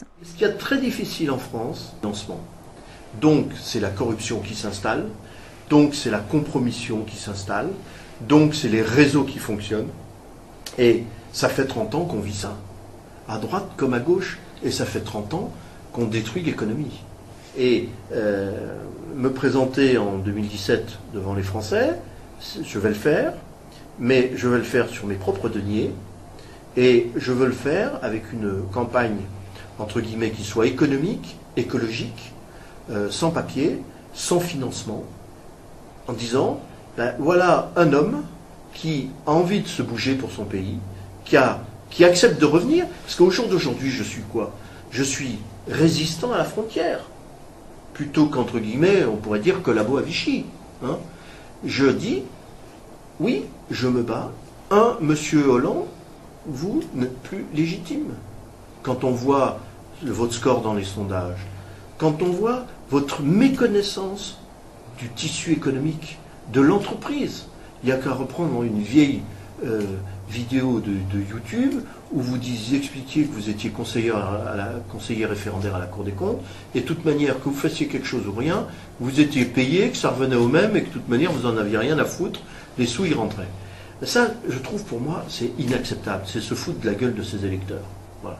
Ce qu'il y a de très difficile en France, financement. Donc c'est la corruption qui s'installe, donc c'est la compromission qui s'installe, donc c'est les réseaux qui fonctionnent. Et ça fait 30 ans qu'on vit ça, à droite comme à gauche, et ça fait 30 ans qu'on détruit l'économie. Et me présenter en 2017 devant les Français, je vais le faire, mais je vais le faire sur mes propres deniers, et je veux le faire avec une campagne entre guillemets, qui soit économique, écologique, sans papier, sans financement, en disant, ben, voilà un homme qui a envie de se bouger pour son pays, qui accepte de revenir, parce qu'au jour d'aujourd'hui, je suis quoi? Je suis résistant à la frontière, plutôt qu'entre guillemets, on pourrait dire collabo à Vichy. Hein. Je dis, oui, je me bats, monsieur Hollande, vous n'êtes plus légitime. Quand on voit votre score dans les sondages, quand on voit votre méconnaissance du tissu économique, de l'entreprise, il n'y a qu'à reprendre une vieille vidéo de YouTube où vous expliquiez que vous étiez conseiller référendaire à la Cour des comptes, et de toute manière, que vous fassiez quelque chose ou rien, vous étiez payé, que ça revenait au même, et que de toute manière, vous n'en aviez rien à foutre, les sous y rentraient. Ça, je trouve pour moi, c'est inacceptable, c'est se foutre de la gueule de ses électeurs. Voilà.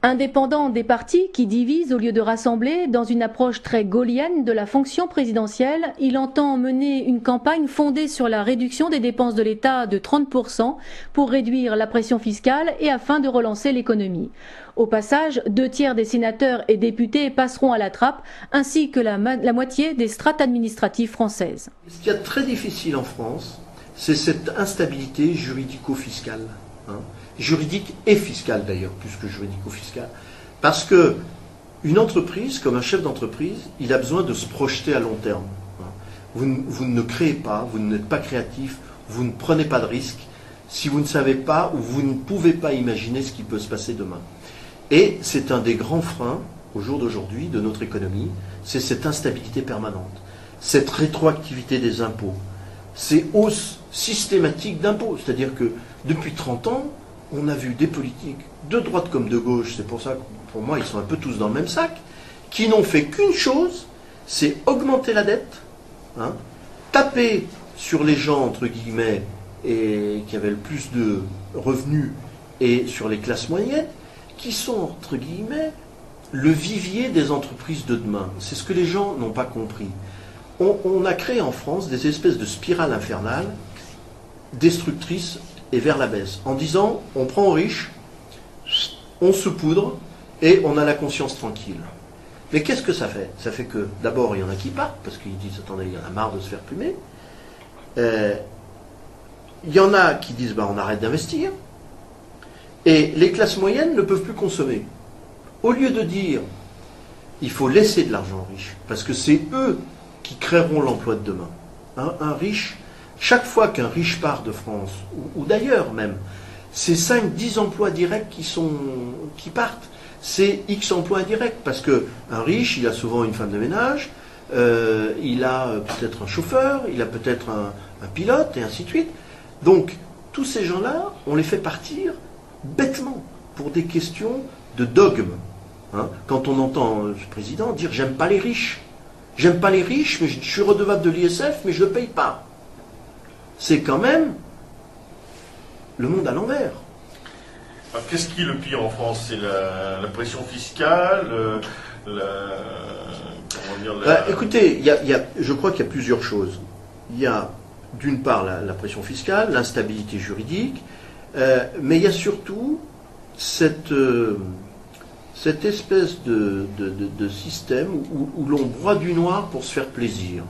Indépendant des partis qui divisent au lieu de rassembler, dans une approche très gaullienne de la fonction présidentielle, il entend mener une campagne fondée sur la réduction des dépenses de l'État de 30% pour réduire la pression fiscale et afin de relancer l'économie. Au passage, 2/3 des sénateurs et députés passeront à la trappe, ainsi que la moitié des strates administratives françaises. Ce qu'il y a de très difficile en France, c'est cette instabilité juridico-fiscale. Hein. Juridique et fiscale d'ailleurs, plus que juridico-fiscale. Parce que une entreprise, comme un chef d'entreprise, il a besoin de se projeter à long terme. Vous ne créez pas, vous n'êtes pas créatif, vous ne prenez pas de risques si vous ne savez pas ou vous ne pouvez pas imaginer ce qui peut se passer demain. Et c'est un des grands freins, au jour d'aujourd'hui, de notre économie, c'est cette instabilité permanente, cette rétroactivité des impôts, ces hausses systématiques d'impôts. C'est-à-dire que depuis 30 ans, on a vu des politiques, de droite comme de gauche, c'est pour ça que pour moi ils sont un peu tous dans le même sac, qui n'ont fait qu'une chose, c'est augmenter la dette, hein, taper sur les gens, entre guillemets, et qui avaient le plus de revenus, et sur les classes moyennes, qui sont, entre guillemets, le vivier des entreprises de demain. C'est ce que les gens n'ont pas compris. On a créé en France des espèces de spirales infernales, destructrices, et vers la baisse, en disant on prend aux riches, on se poudre et on a la conscience tranquille. Mais qu'est-ce que ça fait? Ça fait que d'abord il y en a qui partent parce qu'ils disent attendez, il y en a marre de se faire plumer. Il y en a qui disent on arrête d'investir. Et les classes moyennes ne peuvent plus consommer. Au lieu de dire il faut laisser de l'argent aux riches, parce que c'est eux qui créeront l'emploi de demain. Un riche, chaque fois qu'un riche part de France, ou d'ailleurs même, c'est 5-10 emplois directs qui partent. C'est X emplois indirects, parce qu'un riche, il a souvent une femme de ménage, il a peut-être un chauffeur, il a peut-être un pilote, et ainsi de suite. Donc, tous ces gens-là, on les fait partir bêtement, pour des questions de dogme. Hein. Quand on entend ce président dire « j'aime pas les riches », j'aime pas les riches, mais je suis redevable de l'ISF, mais je ne le paye pas. C'est quand même le monde à l'envers. Qu'est-ce qui est le pire en France? C'est la pression fiscale, écoutez, je crois qu'il y a plusieurs choses. Il y a d'une part la pression fiscale, l'instabilité juridique, mais il y a surtout cette espèce de système où l'on broie du noir pour se faire plaisir.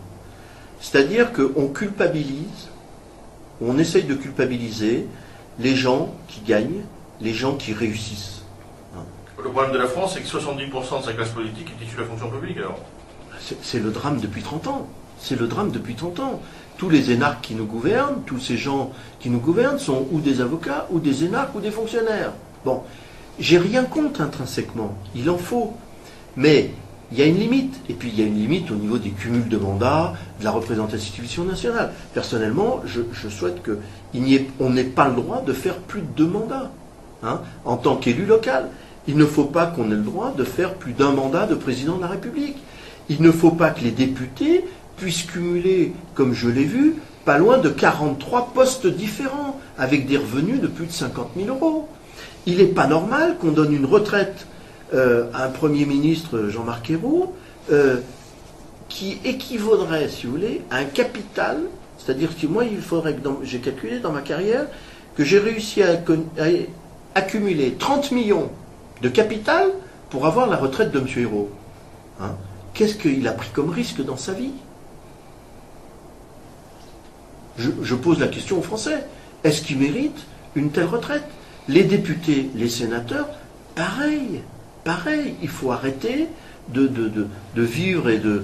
C'est-à-dire qu'on culpabilise, on essaye de culpabiliser les gens qui gagnent, les gens qui réussissent. Hein. Le problème de la France, c'est que 70% de sa classe politique est issue de la fonction publique, alors. C'est le drame depuis 30 ans. C'est le drame depuis 30 ans. Tous les énarques qui nous gouvernent, tous ces gens qui nous gouvernent sont ou des avocats, ou des énarques, ou des fonctionnaires. Bon, j'ai rien contre intrinsèquement, il en faut. Mais il y a une limite. Et puis il y a une limite au niveau des cumuls de mandats, de la représentation nationale. Personnellement, je souhaite qu'on n'ait pas le droit de faire plus de 2 mandats, hein, en tant qu'élu local. Il ne faut pas qu'on ait le droit de faire plus d'un mandat de président de la République. Il ne faut pas que les députés puissent cumuler, comme je l'ai vu, pas loin de 43 postes différents, avec des revenus de plus de 50 000 euros. Il n'est pas normal qu'on donne une retraite à un Premier ministre, Jean-Marc Ayrault, qui équivaudrait, si vous voulez, à un capital. C'est-à-dire que moi, il faudrait que, j'ai calculé dans ma carrière, que j'ai réussi à accumuler 30 millions de capital pour avoir la retraite de M. Ayrault. Hein? Qu'est-ce qu'il a pris comme risque dans sa vie? Je pose la question aux Français. Est-ce qu'ils méritent une telle retraite? Les députés, les sénateurs, pareil. Il faut arrêter de vivre et de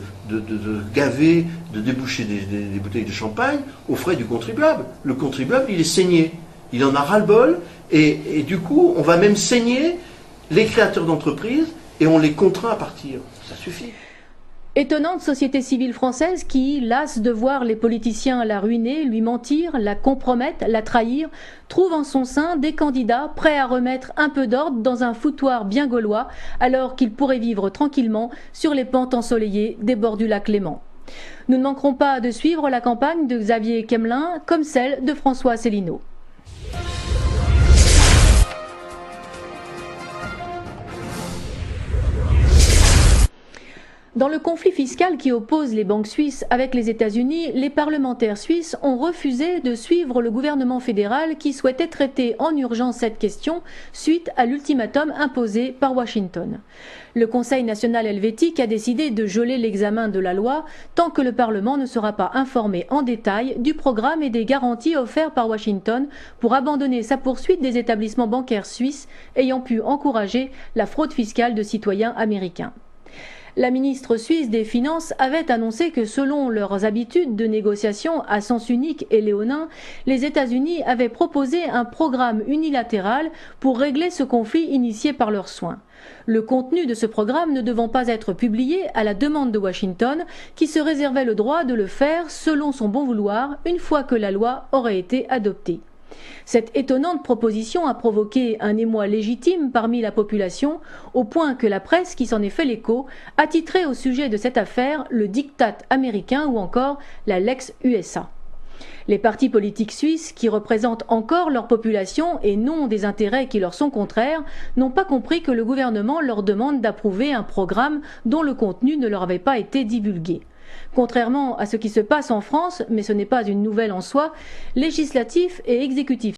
gaver, de déboucher des bouteilles de champagne aux frais du contribuable. Le contribuable, il est saigné. Il en a ras-le-bol. Et du coup, on va même saigner les créateurs d'entreprises et on les contraint à partir. Ça suffit. Étonnante société civile française qui, lasse de voir les politiciens la ruiner, lui mentir, la compromettre, la trahir, trouve en son sein des candidats prêts à remettre un peu d'ordre dans un foutoir bien gaulois, alors qu'ils pourraient vivre tranquillement sur les pentes ensoleillées des bords du lac Léman. Nous ne manquerons pas de suivre la campagne de Xavier Quemelin comme celle de François Asselineau. Dans le conflit fiscal qui oppose les banques suisses avec les États-Unis, les parlementaires suisses ont refusé de suivre le gouvernement fédéral qui souhaitait traiter en urgence cette question suite à l'ultimatum imposé par Washington. Le Conseil national helvétique a décidé de geler l'examen de la loi tant que le Parlement ne sera pas informé en détail du programme et des garanties offertes par Washington pour abandonner sa poursuite des établissements bancaires suisses ayant pu encourager la fraude fiscale de citoyens américains. La ministre suisse des Finances avait annoncé que selon leurs habitudes de négociation à sens unique et léonin, les États-Unis avaient proposé un programme unilatéral pour régler ce conflit initié par leurs soins. Le contenu de ce programme ne devant pas être publié à la demande de Washington, qui se réservait le droit de le faire selon son bon vouloir une fois que la loi aurait été adoptée. Cette étonnante proposition a provoqué un émoi légitime parmi la population, au point que la presse, qui s'en est fait l'écho, a titré au sujet de cette affaire le diktat américain ou encore la Lex USA. Les partis politiques suisses, qui représentent encore leur population et non des intérêts qui leur sont contraires, n'ont pas compris que le gouvernement leur demande d'approuver un programme dont le contenu ne leur avait pas été divulgué. Contrairement à ce qui se passe en France, mais ce n'est pas une nouvelle en soi, législatifs et exécutifs